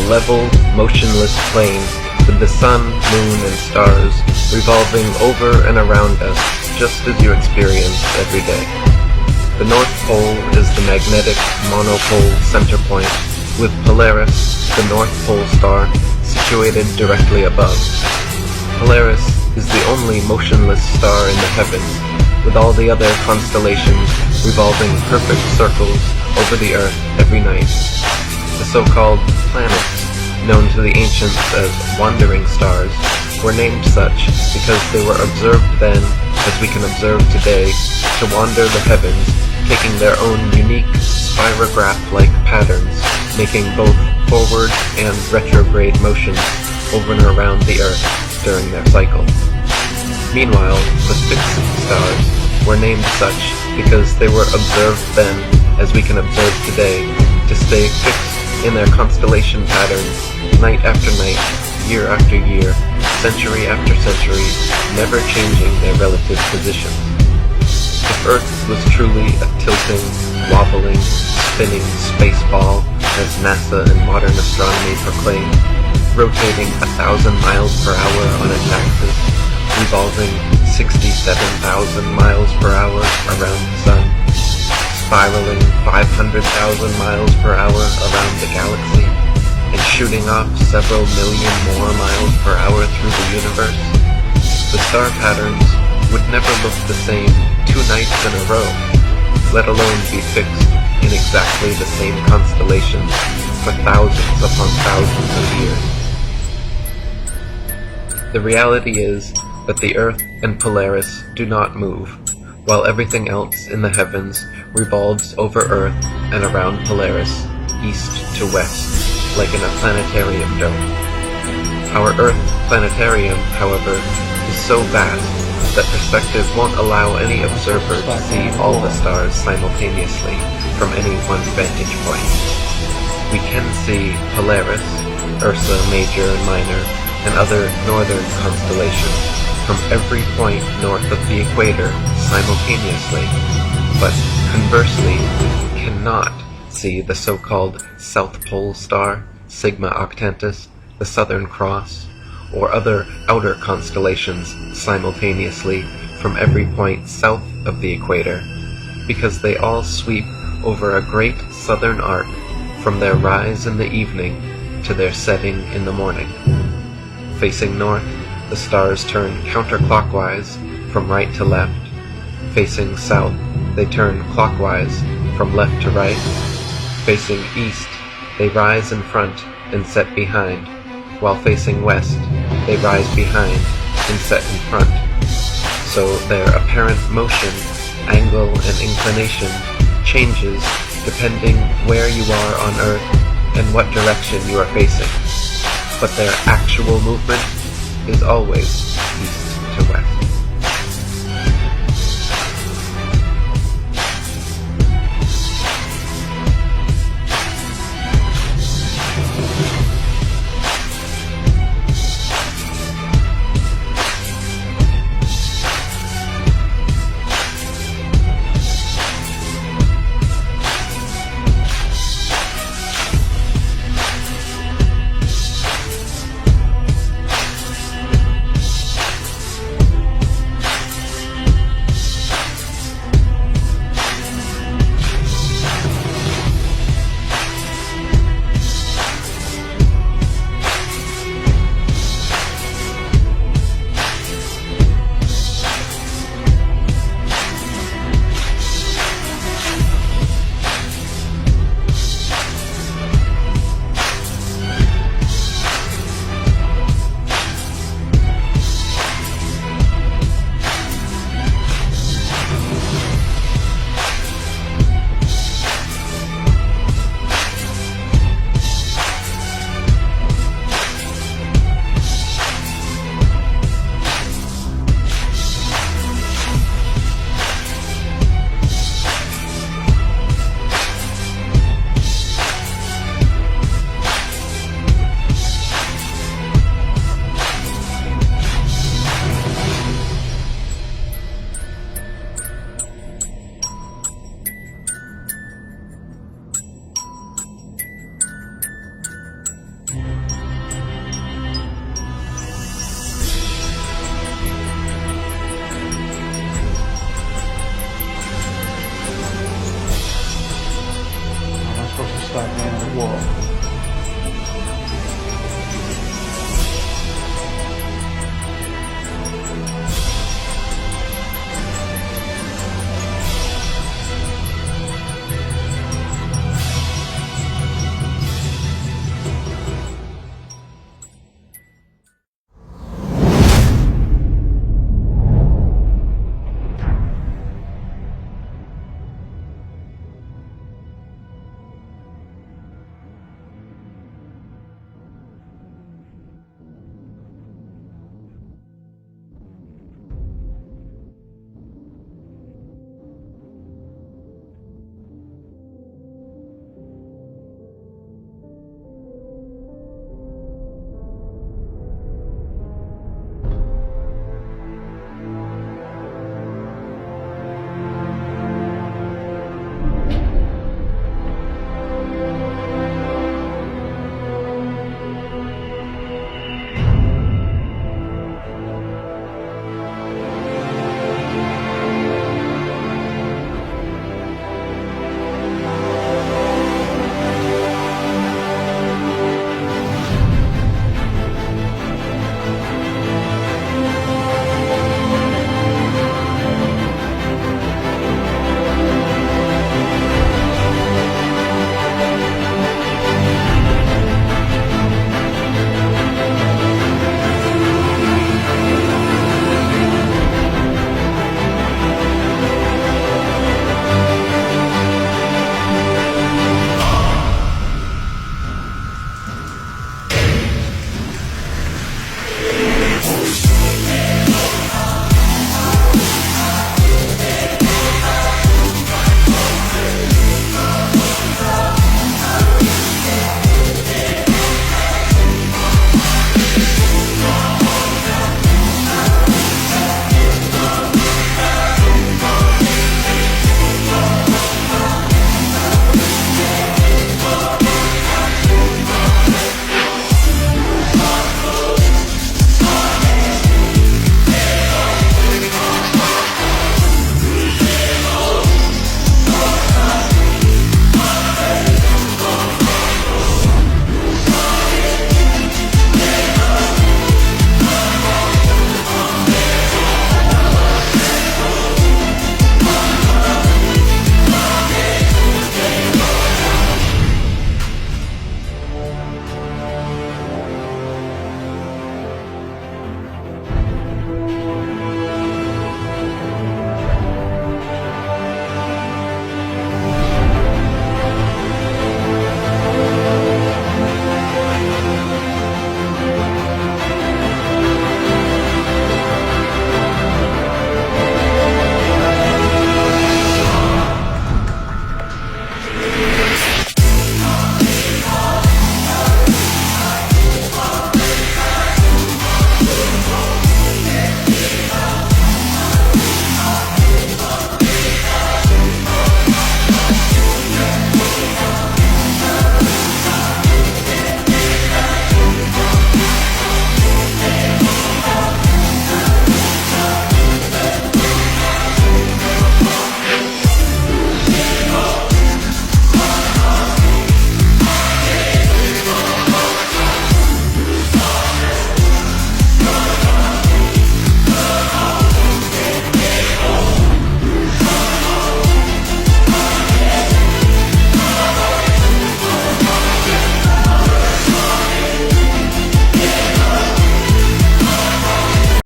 level, motionless plain, with the sun, moon, and stars revolving over and around us, just as you experience every day. The North Pole is the magnetic monopole center point, with Polaris, the North Pole star, situated directly above. Polaris is the only motionless star in the heavens, with all the other constellations revolving perfect circles over the Earth every night. The so-called planets, known to the ancients as wandering stars, were named such because they were observed then, as we can observe today, to wander the heavens, taking their own unique spirograph-like patterns, making both forward and retrograde motions over and around the Earth during their cycle. Meanwhile, the fixed stars were named such because they were observed then, as we can observe today, to stay fixed in their constellation patterns, night after night, year after year, century after century, never changing their relative positions. If Earth was truly a tilting, wobbling, spinning space ball, as NASA and modern astronomy proclaim, rotating 1,000 miles per hour on its axis, revolving 67,000 miles per hour around the Sun, spiraling 500,000 miles per hour around the galaxy, and shooting off several million more miles per hour through the universe, the star patterns would never look the same 2 nights in a row, let alone be fixed in exactly the same constellations for thousands upon thousands of years. The reality is that the Earth and Polaris do not move, while everything else in the heavens revolves over Earth and around Polaris, east to west, like in a planetarium dome. Our Earth planetarium, however, is so vast that perspective won't allow any observer to see all the stars simultaneously from any one vantage point. We can see Polaris, Ursa Major and Minor, and other northern constellations from every point north of the equator simultaneously, but conversely, we cannot see the so-called South Pole star, Sigma Octantis, the Southern Cross, or other outer constellations simultaneously from every point south of the equator, because they all sweep over a great southern arc from their rise in the evening to their setting in the morning. Facing north, the stars turn counterclockwise from right to left. Facing south, they turn clockwise from left to right. Facing east, they rise in front and set behind, while facing west, they rise behind and set in front. So their apparent motion, angle, and inclination changes depending where you are on Earth and what direction you are facing, but their actual movement is always east to west.